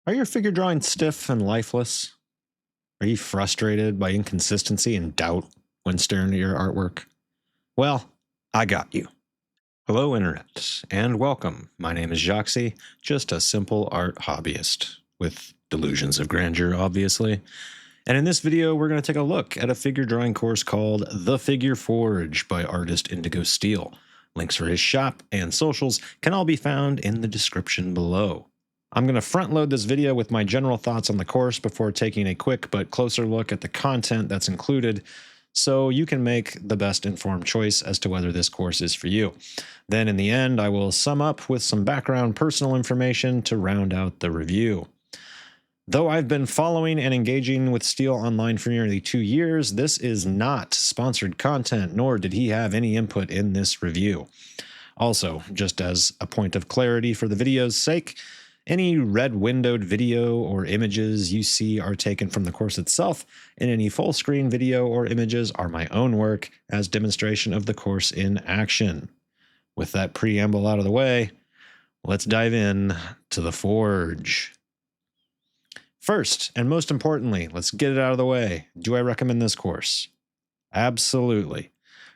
Are your figure drawings stiff and lifeless? Are you frustrated by inconsistency and doubt when staring at your artwork? Well, I got you. Hello, Internet, and welcome. My name is Joxy, just a simple art hobbyist with delusions of grandeur, obviously. And in this video, we're going to take a look at a figure drawing course called The Figure Forge by artist Indigo Steel. Links for his shop and socials can all be found in the description below. I'm going to front load this video with my general thoughts on the course before taking a quick but closer look at the content that's included, so you can make the best informed choice as to whether this course is for you. Then in the end, I will sum up with some background personal information to round out the review. Though I've been following and engaging with Steel online for nearly 2 years, this is not sponsored content, nor did he have any input in this review. Also, just as a point of clarity for the video's sake, any red windowed video or images you see are taken from the course itself, and any full screen video or images are my own work as demonstration of the course in action. With that preamble out of the way, let's dive in to the Forge. First, and most importantly, let's get it out of the way. Do I recommend this course? Absolutely.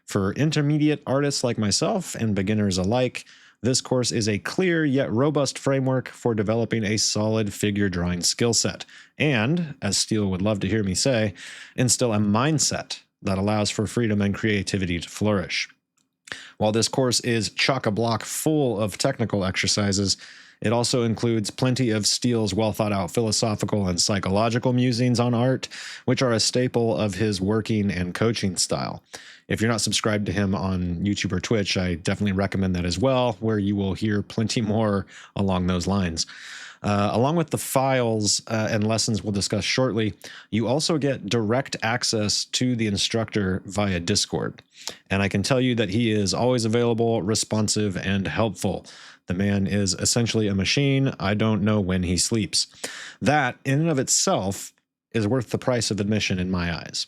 For intermediate artists like myself and beginners alike, this course is a clear yet robust framework for developing a solid figure drawing skill set, and, as Steele would love to hear me say, instill a mindset that allows for freedom and creativity to flourish. While this course is chock-a-block full of technical exercises, it also includes plenty of Steele's well-thought-out philosophical and psychological musings on art, which are a staple of his working and coaching style. If you're not subscribed to him on YouTube or Twitch, I definitely recommend that as well, where you will hear plenty more along those lines. Along with the files and lessons we'll discuss shortly, you also get direct access to the instructor via Discord. And I can tell you that he is always available, responsive, and helpful. The man is essentially a machine. I don't know when he sleeps. That, in and of itself, is worth the price of admission in my eyes.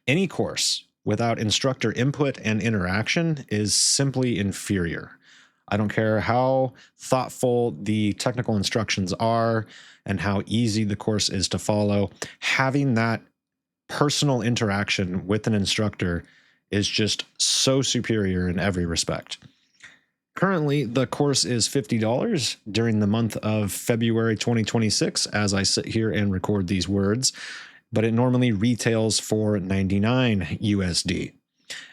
Any course without instructor input and interaction is simply inferior. I don't care how thoughtful the technical instructions are and how easy the course is to follow. Having that personal interaction with an instructor is just so superior in every respect. Currently, the course is $50 during the month of February 2026 as I sit here and record these words, but it normally retails for $99 USD.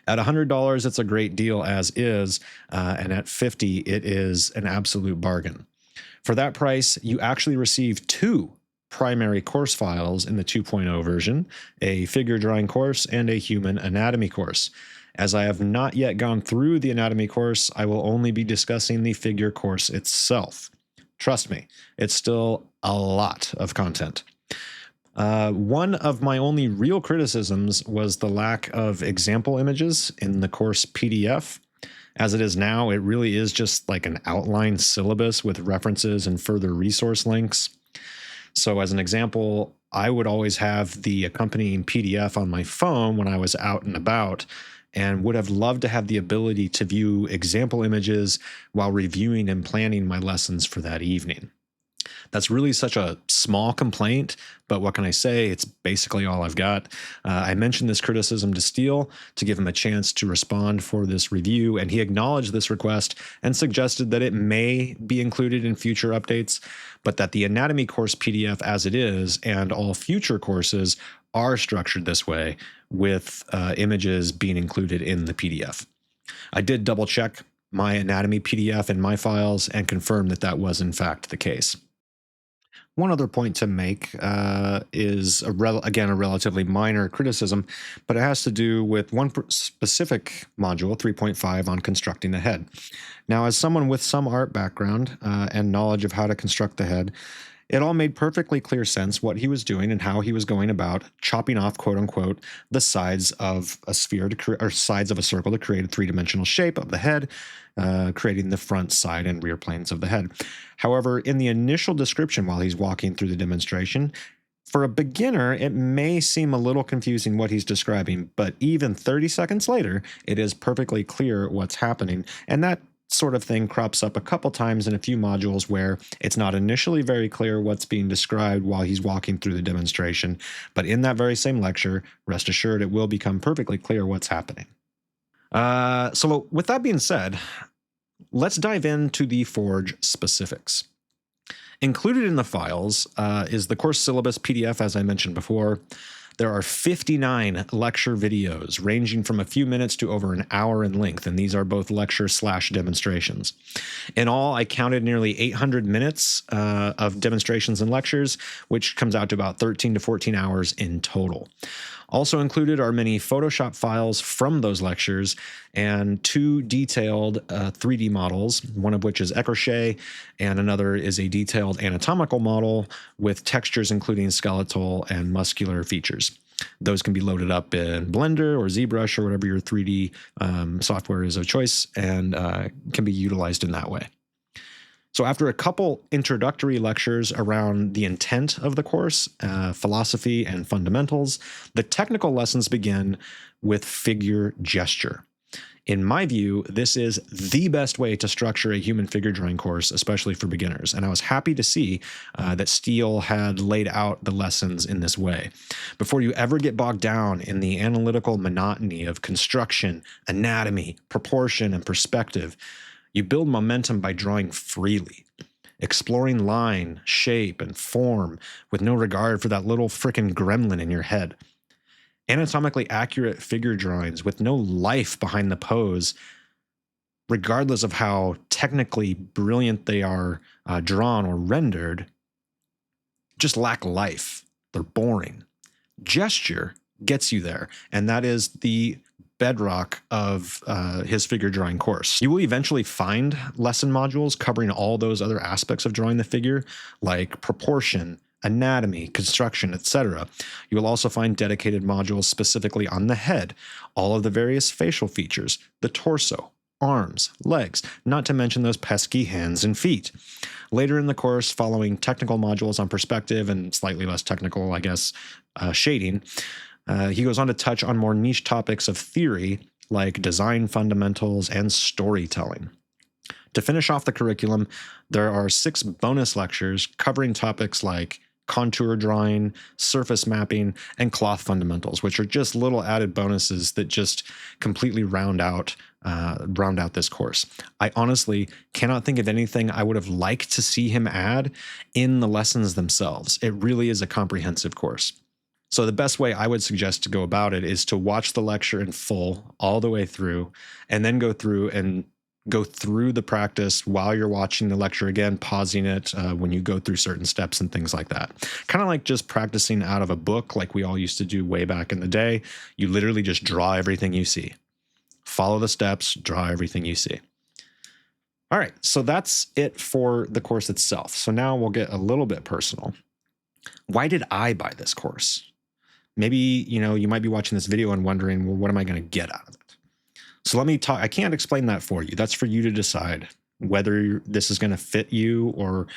At $100, it's a great deal as is, and at $50, it is an absolute bargain. For that price, you actually receive 2 primary course files in the 2.0 version, a figure drawing course and a human anatomy course. As I have not yet gone through the anatomy course, I will only be discussing the figure course itself. Trust me, it's still a lot of content. One of my only real criticisms was the lack of example images in the course PDF. As it is now, it really is just like an outline syllabus with references and further resource links. So as an example, I would always have the accompanying PDF on my phone when I was out and about, and would have loved to have the ability to view example images while reviewing and planning my lessons for that evening. That's really such a small complaint, but what can I say? It's basically all I've got. I mentioned this criticism to Steele to give him a chance to respond for this review, and he acknowledged this request and suggested that it may be included in future updates, but that the anatomy course PDF as it is and all future courses are structured this way, with images being included in the PDF. I did double check my anatomy PDF in my files and confirm that that was in fact the case. One other point to make is, again, a relatively minor criticism, but it has to do with one specific module, 3.5, on constructing the head. Now, as someone with some art background and knowledge of how to construct the head, it all made perfectly clear sense what he was doing and how he was going about chopping off, quote unquote, the sides of a sphere or sides of a circle to create a 3-dimensional shape of the head, creating the front, side, and rear planes of the head. However, in the initial description while he's walking through the demonstration, for a beginner, it may seem a little confusing what he's describing, but even 30 seconds later, it is perfectly clear what's happening. And that sort of thing crops up a couple times in a few modules where it's not initially very clear what's being described while he's walking through the demonstration, but in that very same lecture, rest assured it will become perfectly clear what's happening. So with that being said, let's dive into the Forge specifics. Included in the files is the course syllabus PDF, as I mentioned before. There are 59 lecture videos ranging from a few minutes to over an hour in length, and these are both lecture/demonstrations. In all, I counted nearly 800 minutes of demonstrations and lectures, which comes out to about 13 to 14 hours in total. Also included are many Photoshop files from those lectures and 2 detailed 3D models, one of which is Ecrochet, and another is a detailed anatomical model with textures including skeletal and muscular features. Those can be loaded up in Blender or ZBrush or whatever your 3D software is of choice, and can be utilized in that way. So after a couple introductory lectures around the intent of the course, philosophy, and fundamentals, the technical lessons begin with figure gesture. In my view, this is the best way to structure a human figure drawing course, especially for beginners, and I was happy to see that Steel had laid out the lessons in this way. Before you ever get bogged down in the analytical monotony of construction, anatomy, proportion, and perspective, you build momentum by drawing freely, exploring line, shape, and form with no regard for that little frickin' gremlin in your head. Anatomically accurate figure drawings with no life behind the pose, regardless of how technically brilliant they are drawn or rendered, just lack life. They're boring. Gesture gets you there, and that is the bedrock of his figure drawing course. You will eventually find lesson modules covering all those other aspects of drawing the figure, like proportion, anatomy, construction, etc. You will also find dedicated modules specifically on the head, all of the various facial features, the torso, arms, legs, not to mention those pesky hands and feet. Later in the course, following technical modules on perspective and slightly less technical, I guess, shading, he goes on to touch on more niche topics of theory like design fundamentals and storytelling. To finish off the curriculum, there are 6 bonus lectures covering topics like contour drawing, surface mapping, and cloth fundamentals, which are just little added bonuses that just completely round out this course. I honestly cannot think of anything I would have liked to see him add in the lessons themselves. It really is a comprehensive course. So the best way I would suggest to go about it is to watch the lecture in full all the way through, and then go through the practice while you're watching the lecture again, pausing it when you go through certain steps and things like that. Kind of like just practicing out of a book like we all used to do way back in the day. You literally just draw everything you see. Follow the steps, draw everything you see. All right, so that's it for the course itself. So now we'll get a little bit personal. Why did I buy this course? Maybe, you might be watching this video and wondering, well, what am I going to get out of it? So let me talk. I can't explain that for you. That's for you to decide whether this is going to fit you or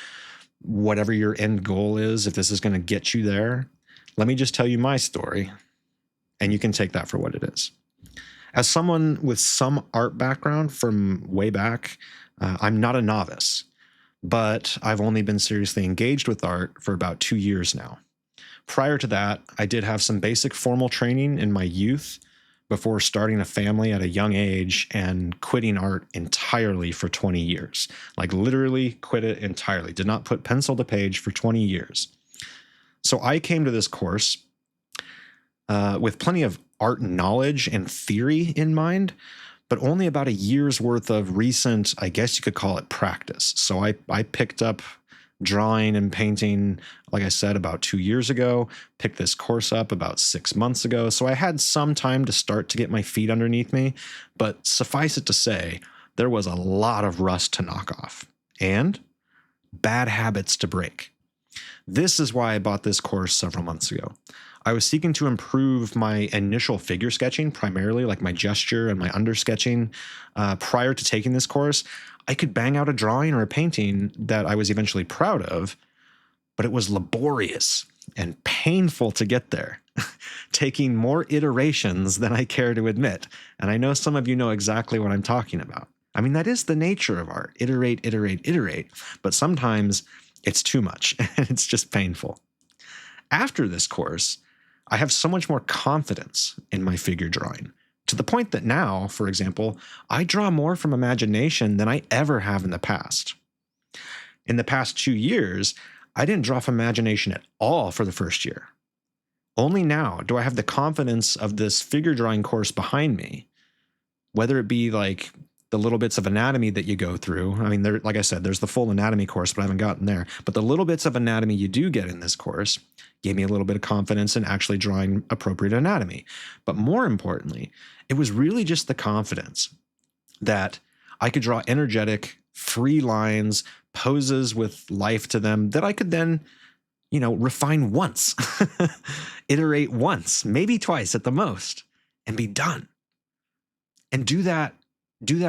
whatever your end goal is, if this is going to get you there. Let me just tell you my story, and you can take that for what it is. As someone with some art background from way back, I'm not a novice, but I've only been seriously engaged with art for about 2 years now. Prior to that, I did have some basic formal training in my youth before starting a family at a young age and quitting art entirely for 20 years. Like literally quit it entirely. Did not put pencil to page for 20 years. So I came to this course with plenty of art knowledge and theory in mind, but only about a year's worth of recent, I guess you could call it, practice. So I picked up drawing and painting, like I said, about 2 years ago, picked this course up about 6 months ago. So I had some time to start to get my feet underneath me, but suffice it to say, there was a lot of rust to knock off and bad habits to break. This is why I bought this course several months ago. I was seeking to improve my initial figure sketching, primarily like my gesture and my undersketching. Prior to taking this course, I could bang out a drawing or a painting that I was eventually proud of, but it was laborious and painful to get there, taking more iterations than I care to admit. And I know some of you know exactly what I'm talking about. I mean, that is the nature of art. Iterate, iterate, iterate. But sometimes it's too much and it's just painful. After this course, I have so much more confidence in my figure drawing, to the point that now, for example, I draw more from imagination than I ever have in the past. In the past 2 years, I didn't draw from imagination at all for the first year. Only now do I have the confidence of this figure drawing course behind me, whether it be like the little bits of anatomy that you go through. I mean, like I said, there's the full anatomy course, but I haven't gotten there. But the little bits of anatomy you do get in this course gave me a little bit of confidence in actually drawing appropriate anatomy. But more importantly, it was really just the confidence that I could draw energetic, free lines, poses with life to them that I could then, refine once, iterate once, maybe twice at the most, and be done. And do that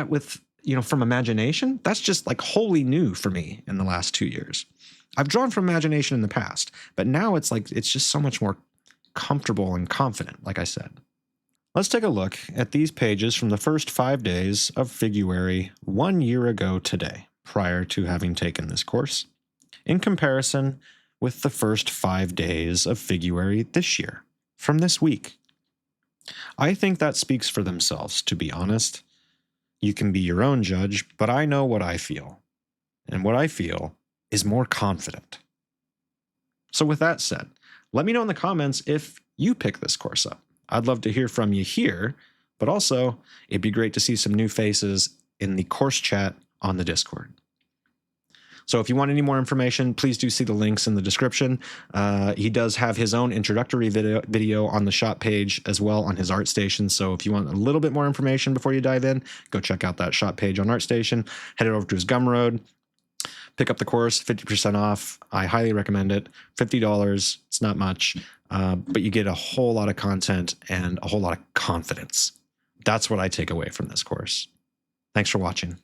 with, from imagination. That's just like wholly new for me in the last 2 years. I've drawn from imagination in the past, but now it's just so much more comfortable and confident, like I said. Let's take a look at these pages from the first 5 days of Figuary 1 year ago today, prior to having taken this course, in comparison with the first 5 days of Figuary this year, from this week. I think that speaks for themselves, to be honest. You can be your own judge, but I know what I feel. And what I feel is more confident. So with that said, let me know in the comments if you pick this course up. I'd love to hear from you here, but also it'd be great to see some new faces in the course chat on the Discord. So if you want any more information, please do see the links in the description. He does have his own introductory video on the shop page as well on his ArtStation. So if you want a little bit more information before you dive in, go check out that shop page on ArtStation. Head over to his Gumroad. Pick up the course, 50% off. I highly recommend it. $50. It's not much, but you get a whole lot of content and a whole lot of confidence. That's what I take away from this course. Thanks for watching.